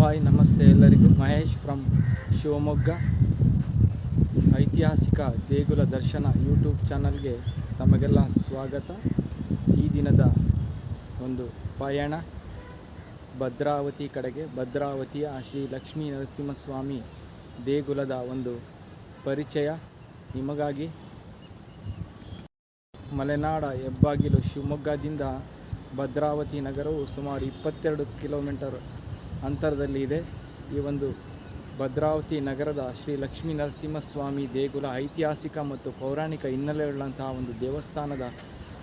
Hi ನಮಸ್ತೆ ಎಲ್ಲರಿಗೂ. Mahesh from Shivamogga. ಐತಿಹಾಸಿಕ ದೇಗುಲ ದರ್ಶನ ಯೂಟ್ಯೂಬ್ ಚಾನಲ್ಗೆ ತಮಗೆಲ್ಲ ಸ್ವಾಗತ. ಈ ದಿನದ ಒಂದು ಪಯಣ ಭದ್ರಾವತಿ ಕಡೆಗೆ. ಭದ್ರಾವತಿಯ ಶ್ರೀ ಲಕ್ಷ್ಮೀ ನರಸಿಂಹಸ್ವಾಮಿ ದೇಗುಲದ ಒಂದು ಪರಿಚಯ ನಿಮಗಾಗಿ. ಮಲೆನಾಡ ಹೆಬ್ಬಾಗಿಲು ಶಿವಮೊಗ್ಗದಿಂದ ಭದ್ರಾವತಿ ನಗರವು ಸುಮಾರು 22 ಕಿಲೋಮೀಟರ್ ಅಂತರದಲ್ಲಿ ಇದೆ. ಈ ಒಂದು ಭದ್ರಾವತಿ ನಗರದ ಶ್ರೀ ಲಕ್ಷ್ಮೀ ನರಸಿಂಹಸ್ವಾಮಿ ದೇಗುಲ ಐತಿಹಾಸಿಕ ಮತ್ತು ಪೌರಾಣಿಕ ಹಿನ್ನೆಲೆಯುಳ್ಳಂತಹ ಒಂದು ದೇವಸ್ಥಾನದ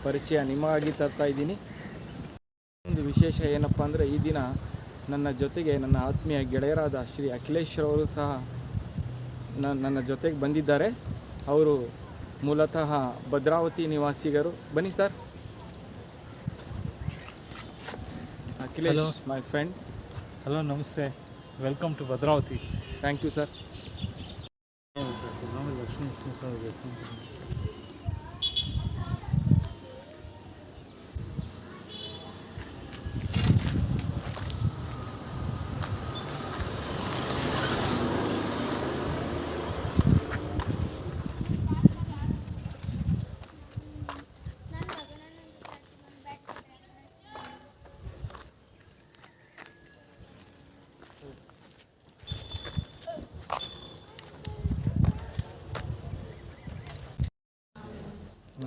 ಪರಿಚಯ ನಿಮಗಾಗಿ ತರ್ತಾ ಇದ್ದೀನಿ. ಒಂದು ವಿಶೇಷ ಏನಪ್ಪ ಅಂದರೆ, ಈ ದಿನ ನನ್ನ ಜೊತೆಗೆ ನನ್ನ ಆತ್ಮೀಯ ಗೆಳೆಯರಾದ ಶ್ರೀ ಅಖಿಲೇಶ್ ಅವರು ಸಹ ನನ್ನ ಜೊತೆಗೆ ಬಂದಿದ್ದಾರೆ. ಅವರು ಮೂಲತಃ ಭದ್ರಾವತಿ ನಿವಾಸಿಗರು. ಬನ್ನಿ sir. Akhilesh, my friend. Hello, ನಮಸ್ತೆ. Welcome to Bhadravati. Thank you sir.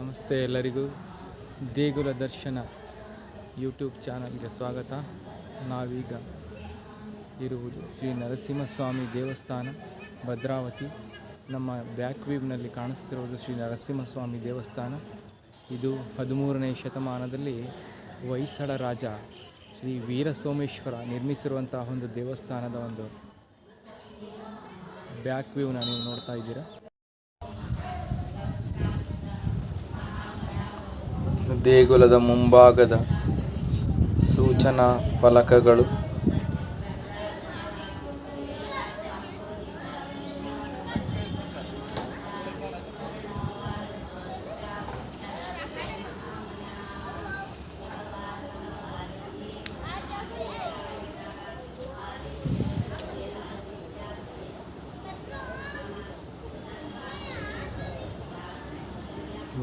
ನಮಸ್ತೆ ಎಲ್ಲರಿಗೂ. ದೇಗುಲ ದರ್ಶನ ಯೂಟ್ಯೂಬ್ ಚಾನಲ್ಗೆ ಸ್ವಾಗತ. ನಾವೀಗ ಇರುವುದು ಶ್ರೀ ನರಸಿಂಹಸ್ವಾಮಿ ದೇವಸ್ಥಾನ ಭದ್ರಾವತಿ. ನಮ್ಮ ಬ್ಯಾಕ್ ವ್ಯೂನಲ್ಲಿ ಕಾಣಿಸ್ತಿರುವುದು ಶ್ರೀ ನರಸಿಂಹಸ್ವಾಮಿ ದೇವಸ್ಥಾನ. ಇದು 13ನೇ ಶತಮಾನದಲ್ಲಿ ಹೊಯ್ಸಳ ರಾಜ ಶ್ರೀ ವೀರಸೋಮೇಶ್ವರ ನಿರ್ಮಿಸಿರುವಂತಹ ಒಂದು ದೇವಸ್ಥಾನದ ಒಂದು ಬ್ಯಾಕ್ ವ್ಯೂನ ನೀವು ನೋಡ್ತಾ ಇದ್ದೀರಾ. ದೇಗುಲದ ಮುಂಭಾಗದ ಸೂಚನಾ ಫಲಕಗಳು,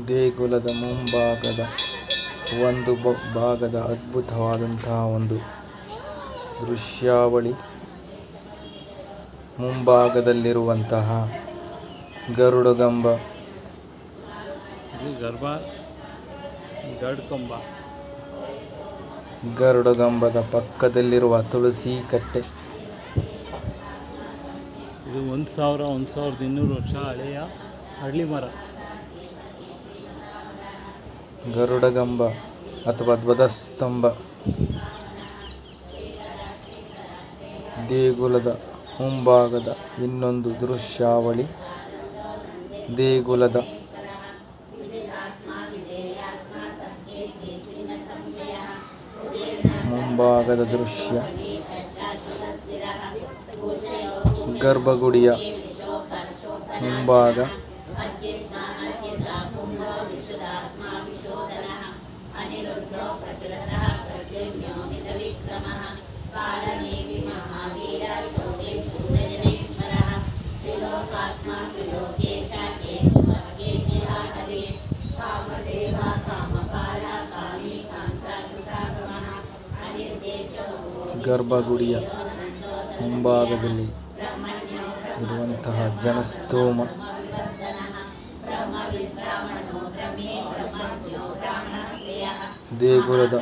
ದೇಗುಲದ ಮುಂಭಾಗದ ಒಂದು ಭಾಗದ ಅದ್ಭುತವಾದಂತಹ ಒಂದು ದೃಶ್ಯಾವಳಿ. ಮುಂಭಾಗದಲ್ಲಿರುವಂತಹ ಗರುಡಗಂಬ, ಗರುಡಗಂಬದ ಪಕ್ಕದಲ್ಲಿರುವ ತುಳಸಿ ಕಟ್ಟೆ. ಇದು 1200 ವರ್ಷ ಹಳೆಯ ಹಳ್ಳಿ ಮರ. ಗರುಡಗಂಬ ಅಥವಾ ಧ್ವಜಸ್ತಂಭ. ದೇಗುಲದ ಮುಂಭಾಗದ ಇನ್ನೊಂದು ದೃಶ್ಯಾವಳಿ. ದೇಗುಲದ ಮುಂಭಾಗದ ದೃಶ್ಯ. ಗರ್ಭಗುಡಿಯ ಮುಂಭಾಗ. ಗರ್ಭಗುಡಿಯ ಮುಂಭಾಗದಲ್ಲಿ ಇರುವಂತಹ ಜನಸ್ತೋಮ. ದೇಗುಲದ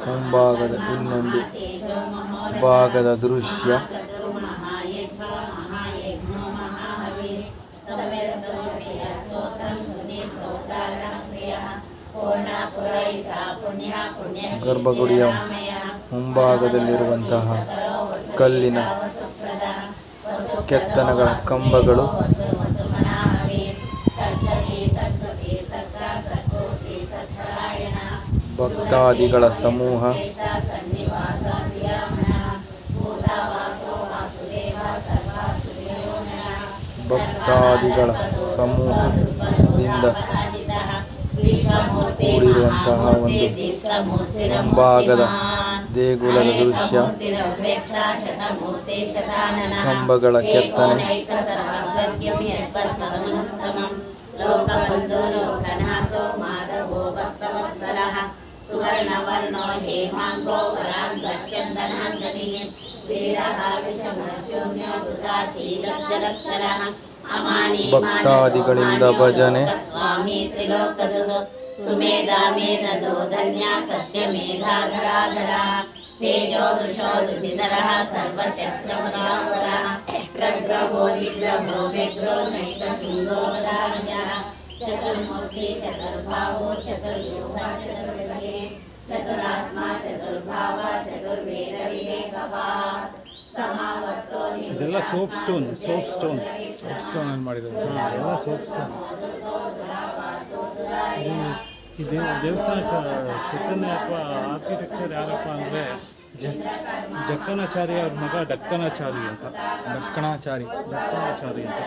ಮುಂಭಾಗದ ಇನ್ನೊಂದು ಭಾಗದ ದೃಶ್ಯ. ಗರ್ಭಗುಡಿಯ ಮುಂಭಾಗದಲ್ಲಿರುವಂತಹ ಕಲ್ಲಿನ ಕೆತ್ತನೆಗಳ ಕಂಬಗಳು. ಭಕ್ತಾದಿಗಳ ಸಮೂಹ. ಭಕ್ತಾದಿಗಳ ಸಮೂಹದಿಂದ ಕೂಡಿರುವಂತಹ ಒಂದು ಮುಂಭಾಗದ ದೇಗುಲದ ದೃಶ್ಯ, ಕಂಬಗಳ ಕೆತ್ತನೆ, ಭಕ್ತಾದಿಗಳಿಂದ ಭಜನೆ, ಸುಮೇಧಾ ಮೇಧದೋ ಧನ್ಯ ಸತ್ಯ ಮೇಧಾಧರಾಧರ ತೇಜೋ ದೃಶೋಧರ ಸರ್ವಶಸ್ತ್ರಮರಾವರ ಪ್ರಗ್ರಹೋ ನಿಗ್ರಹೋ ವ್ಯಗ್ರೋ ನೈಕ ಶೃಂಗೋ ವದಾನಜ ಚತುರ್ಮೂರ್ತಿ ಚತುರ್ಭಾವೋ ಚತುರ್ಯೋಗ ಚತುರ್ಗತಿ ಚತುರಾತ್ಮ ಚತುರ್ಭಾವ ಚತುರ್ವೇದ ವಿವೇಕವಾನ್ ಸಮಾವರ್ತೋ ಇದೆಲ್ಲ ಸೋಪ್ ಸ್ಟೋನ್ ಸ್ಟೋನಲ್ಲಿ ಮಾಡಿದ್ದಾರೆ. ಎಲ್ಲ ಸೋಪ್ ಸ್ಟೋನ್. ಇದು ದೇವಸ್ಥಾನಕ್ಕೆ ಕೆತ್ತನೆ ಅಥವಾ ಆರ್ಕಿಟೆಕ್ಚರ್ ಯಾರಪ್ಪ ಅಂದರೆ ಜಕ್ಕನಾಚಾರಿ ಅವ್ರ ಮಗ ಡಕ್ಕನಾಚಾರಿ ಅಂತ. ದಕ್ಕಣಾಚಾರಿ ಅಂತ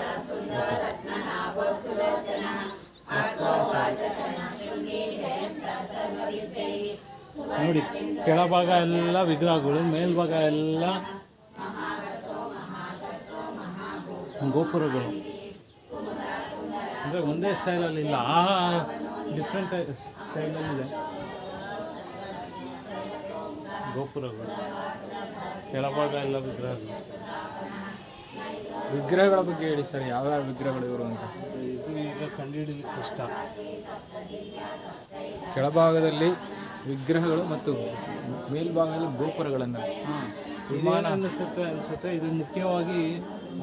ನೋಡಿ, ಕೆಳಭಾಗ ಎಲ್ಲ ವಿಗ್ರಹಗಳು, ಮೇಲ್ಭಾಗ ಎಲ್ಲ ಗೋಪುರಗಳು. ಅಂದರೆ ಒಂದೇ ಸ್ಟೈಲಲ್ಲಿ ಇಲ್ಲ, ಡಿಫ್ರೆಂಟ್ ಸ್ಟೈಲಲ್ಲಿದೆ ಗೋಪುರಗಳು. ಕೆಳಭಾಗ ಎಲ್ಲ ವಿಗ್ರಹಗಳ ಬಗ್ಗೆ ಹೇಳಿ ಸರ್, ಯಾವ್ಯಾವ ವಿಗ್ರಹಗಳು ಇವರು ಅಂತ. ಇದು ಈಗ ಕಂಡುಹಿಡಿಯಲಿಕ್ಕೆ ಕಷ್ಟ. ಕೆಳಭಾಗದಲ್ಲಿ ವಿಗ್ರಹಗಳು ಮತ್ತು ಮೇಲ್ಭಾಗದಲ್ಲಿ ಗೋಪುರಗಳನ್ನು. ವಿಮಾನ ಅನಿಸುತ್ತೆ. ಇದು ಮುಖ್ಯವಾಗಿ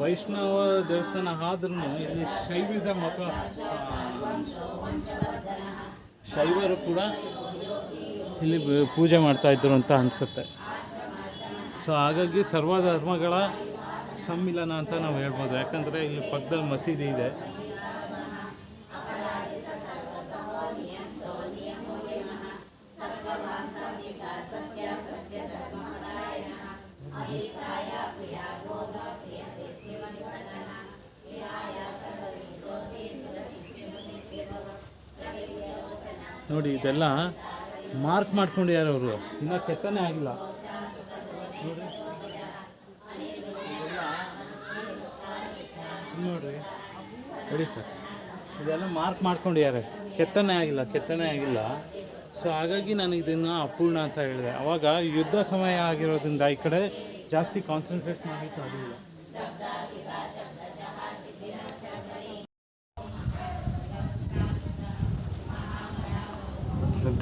ವೈಷ್ಣವ ದೇವಸ್ಥಾನ ಆದ್ರೂ ಇಲ್ಲಿ ಶೈವಿಸಮ್ ಅಥವಾ ಶೈವರು ಕೂಡ ಇಲ್ಲಿ ಪೂಜೆ ಮಾಡ್ತಾಯಿದ್ರು ಅಂತ ಅನಿಸುತ್ತೆ. ಸೊ ಹಾಗಾಗಿ ಸರ್ವಧರ್ಮಗಳ ಸಮ್ಮಿಲನ ಅಂತ ನಾವು ಹೇಳ್ಬೋದು. ಯಾಕಂದರೆ ಇಲ್ಲಿ ಪಕ್ಕದಲ್ಲಿ ಮಸೀದಿ ಇದೆ. ನೋಡಿ, ಇದೆಲ್ಲ ಮಾರ್ಕ್ ಮಾಡ್ಕೊಂಡಿದ್ದಾರೆ ಅವರು, ಇನ್ನೂ ಕೆತ್ತನೆ ಆಗಿಲ್ಲ. ನೋಡ್ರಿ ಹೇಳಿ ಸರ್. ಇದೆಲ್ಲ ಮಾರ್ಕ್ ಮಾಡ್ಕೊಂಡಿದ್ದಾರೆ, ಕೆತ್ತನೆ ಆಗಿಲ್ಲ. ಸೊ ಹಾಗಾಗಿ ನಾನು ಇದನ್ನು ಅಪೂರ್ಣ ಅಂತ ಹೇಳಿದೆ. ಅವಾಗ ಯುದ್ಧ ಸಮಯ ಆಗಿರೋದ್ರಿಂದ ಈ ಕಡೆ ಜಾಸ್ತಿ ಕಾನ್ಸಂಟ್ರೇಟ್ ಮಾಡಲಿಕ್ಕೆ ಆಗಲಿಲ್ಲ.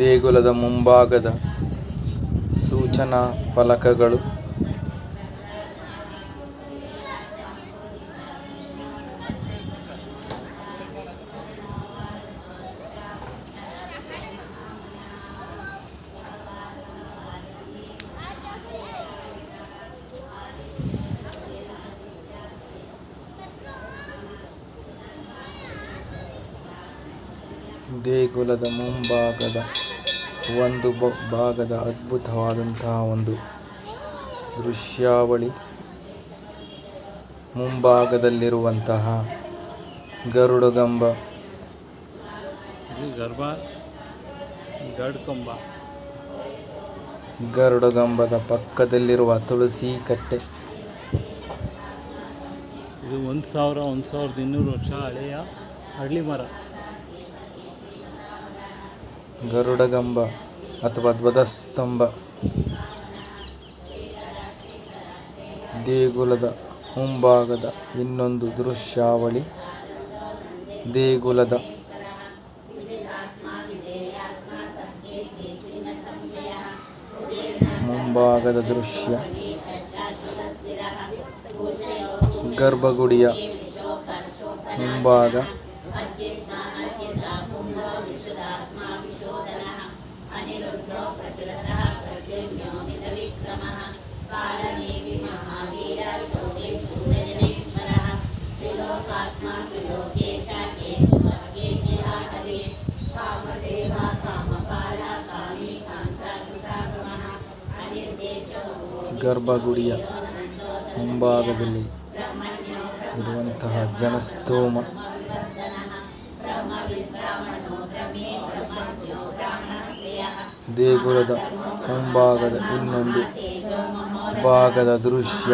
ದೇಗುಲದ ಮುಂಭಾಗದ ಸೂಚನಾ ಫಲಕಗಳು, ದೇಗುಲದ ಮುಂಭಾಗದ ಒಂದು ಭಾಗದ ಅದ್ಭುತವಾದಂತಹ ಒಂದು ದೃಶ್ಯಾವಳಿ. ಮುಂಭಾಗದಲ್ಲಿರುವಂತಹ ಗರುಡಗಂಬ, ಗರುಡಗಂಬದ ಪಕ್ಕದಲ್ಲಿರುವ ತುಳಸಿ ಕಟ್ಟೆ. ಇದು 1200 ವರ್ಷ ಹಳೆಯ ಹಳ್ಳಿ ಮರ. ಗರುಡಗಂಬ ಅಥವಾ ಧ್ವಜಸ್ತಂಭ. ದೇಗುಲದ ಮುಂಭಾಗದ ಇನ್ನೊಂದು ದೃಶ್ಯಾವಳಿ. ದೇಗುಲದ ಮುಂಭಾಗದ ದೃಶ್ಯ. ಗರ್ಭಗುಡಿಯ ಮುಂಭಾಗ. ಗರ್ಭಗುಡಿಯ ಮುಂಭಾಗದಲ್ಲಿ ಇರುವಂತಹ ಜನಸ್ತೋಮ. ದೇಗುಲದ ಮುಂಭಾಗದ ಇನ್ನೊಂದು ಭಾಗದ ದೃಶ್ಯ.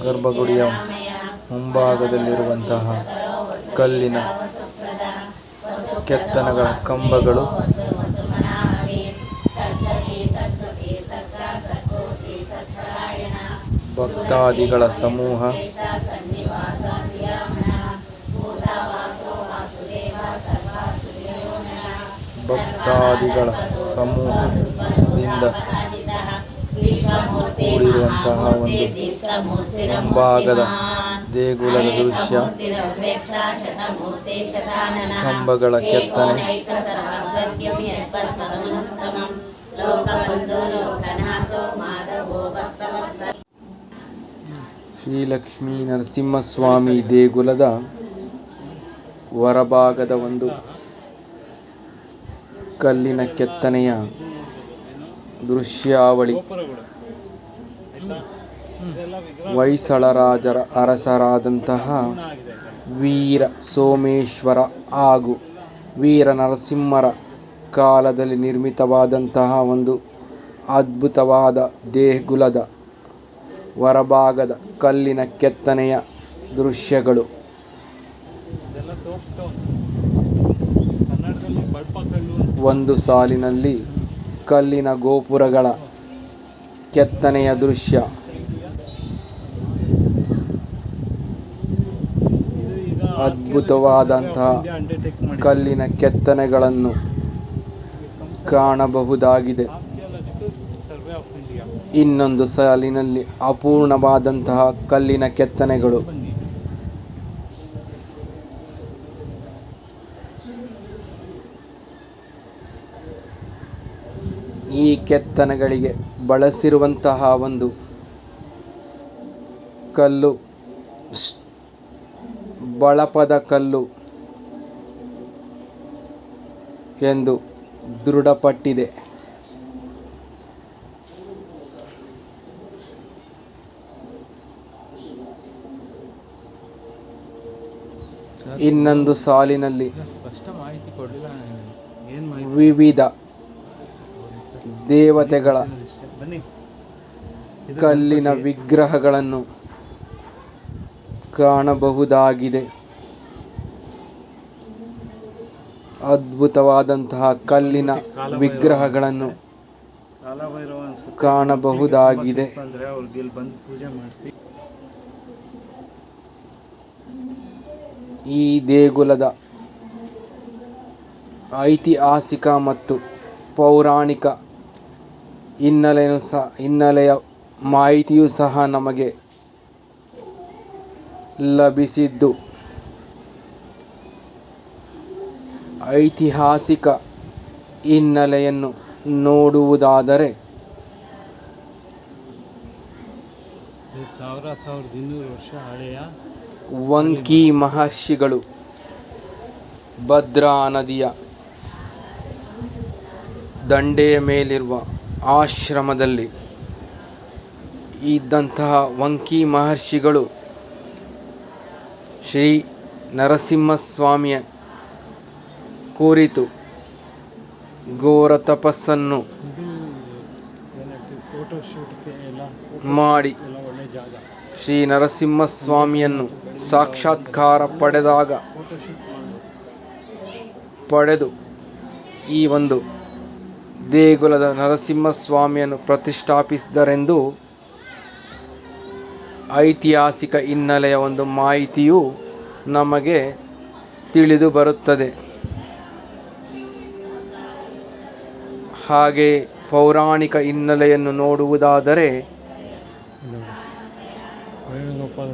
ಗರ್ಭಗುಡಿಯ ಮುಂಭಾಗದಲ್ಲಿರುವಂತಹ ಕಲ್ಲಿನ ಕೆತ್ತನೆಗಳ ಕಂಬಗಳು ಭಕ್ತಾದಿಗಳ ಸಮೂಹ ಸಮೂಹದಿಂದ ಕೂಡಿರುವಂತಹ ಒಂದು ಮುಂಭಾಗದ ದೇಗುಲದ ದೃಶ್ಯ. ಕಂಬಗಳ ಕೆತ್ತನೆ, ಶ್ರೀ ಲಕ್ಷ್ಮೀ ನರಸಿಂಹಸ್ವಾಮಿ ದೇಗುಲದ ಹೊರಭಾಗದ ಒಂದು ಕಲ್ಲಿನ ಕೆತ್ತನೆಯ ದೃಶ್ಯಾವಳಿ. ಹೊಯ್ಸಳರಾಜರ ಅರಸರಾದಂತಹ ವೀರ ಸೋಮೇಶ್ವರ ಹಾಗೂ ವೀರ ನರಸಿಂಹರ ಕಾಲದಲ್ಲಿ ನಿರ್ಮಿತವಾದಂತಹ ಒಂದು ಅದ್ಭುತವಾದ ದೇಗುಲದ ಹೊರಭಾಗದ ಕಲ್ಲಿನ ಕೆತ್ತನೆಯ ದೃಶ್ಯಗಳು. ಒಂದು ಸಾಲಿನಲ್ಲಿ ಕಲ್ಲಿನ ಗೋಪುರಗಳ ಕೆತ್ತನೆಯ ದೃಶ್ಯ. ಅದ್ಭುತವಾದಂತಹ ಕಲ್ಲಿನ ಕೆತ್ತನೆಗಳನ್ನು ಕಾಣಬಹುದಾಗಿದೆ. ಇನ್ನೊಂದು ಸಾಲಿನಲ್ಲಿ ಅಪೂರ್ಣವಾದಂತಹ ಕಲ್ಲಿನ ಕೆತ್ತನೆಗಳು. ಈ ಕೆತ್ತನೆಗಳಿಗೆ ಬಳಸಿರುವಂತಹ ಒಂದು ಕಲ್ಲು ಬಳಪದ ಕಲ್ಲು ಎಂದು ದೃಢಪಟ್ಟಿದೆ. ಇನ್ನೊಂದು ಸಾಲಿನಲ್ಲಿ ವಿವಿಧ ದೇವತೆಗಳ ಕಲ್ಲಿನ ವಿಗ್ರಹಗಳನ್ನು ಕಾಣಬಹುದಾಗಿದೆ. ಅದ್ಭುತವಾದಂತಹ ಕಲ್ಲಿನ ವಿಗ್ರಹಗಳನ್ನು ಕಾಣಬಹುದಾಗಿದೆ. ಈ ದೇಗುಲದ ಐತಿಹಾಸಿಕ ಮತ್ತು ಪೌರಾಣಿಕ ಹಿನ್ನೆಲೆಯ ಮಾಹಿತಿಯೂ ಸಹ ನಮಗೆ ಲಭಿಸಿದ್ದು, ಐತಿಹಾಸಿಕ ಹಿನ್ನೆಲೆಯನ್ನು ನೋಡುವುದಾದರೆ ವಂಕಿ ಮಹರ್ಷಿಗಳು ಭದ್ರಾ ನದಿಯ ದಂಡೆಯ ಮೇಲಿರುವ ಆಶ್ರಮದಲ್ಲಿ ಇದ್ದಂತಹ ವಂಕಿ ಮಹರ್ಷಿಗಳು ಶ್ರೀ ನರಸಿಂಹಸ್ವಾಮಿಯ ಕುರಿತು ಘೋರ ತಪಸ್ಸನ್ನು ಮಾಡಿ ಶ್ರೀ ನರಸಿಂಹಸ್ವಾಮಿಯನ್ನು ಸಾಕ್ಷಾತ್ಕಾರ ಪಡೆದು ಈ ಒಂದು ದೇಗುಲದ ನರಸಿಂಹಸ್ವಾಮಿಯನ್ನು ಪ್ರತಿಷ್ಠಾಪಿಸಿದರೆಂದು ಐತಿಹಾಸಿಕ ಹಿನ್ನೆಲೆಯ ಒಂದು ಮಾಹಿತಿಯು ನಮಗೆ ತಿಳಿದು ಬರುತ್ತದೆ. ಹಾಗೆ ಪೌರಾಣಿಕ ಹಿನ್ನೆಲೆಯನ್ನು ನೋಡುವುದಾದರೆ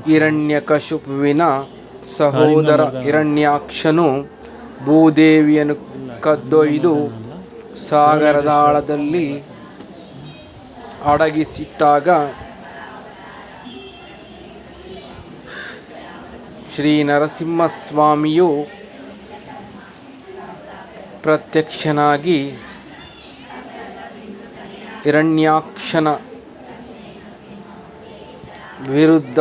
ಹಿರಣ್ಯಕಶಿಪುವಿನ ಸಹೋದರ ಹಿರಣ್ಯಾಕ್ಷನು ಭೂದೇವಿಯನ್ನು ಕದ್ದೊಯ್ದು ಸಾಗರದ ಆಳದಲ್ಲಿ ಅಡಗಿಸಿಟ್ಟಾಗ ಶ್ರೀ ನರಸಿಂಹಸ್ವಾಮಿಯು ಪ್ರತ್ಯಕ್ಷನಾಗಿ ಹಿರಣ್ಯಾಕ್ಷನ ವಿರುದ್ಧ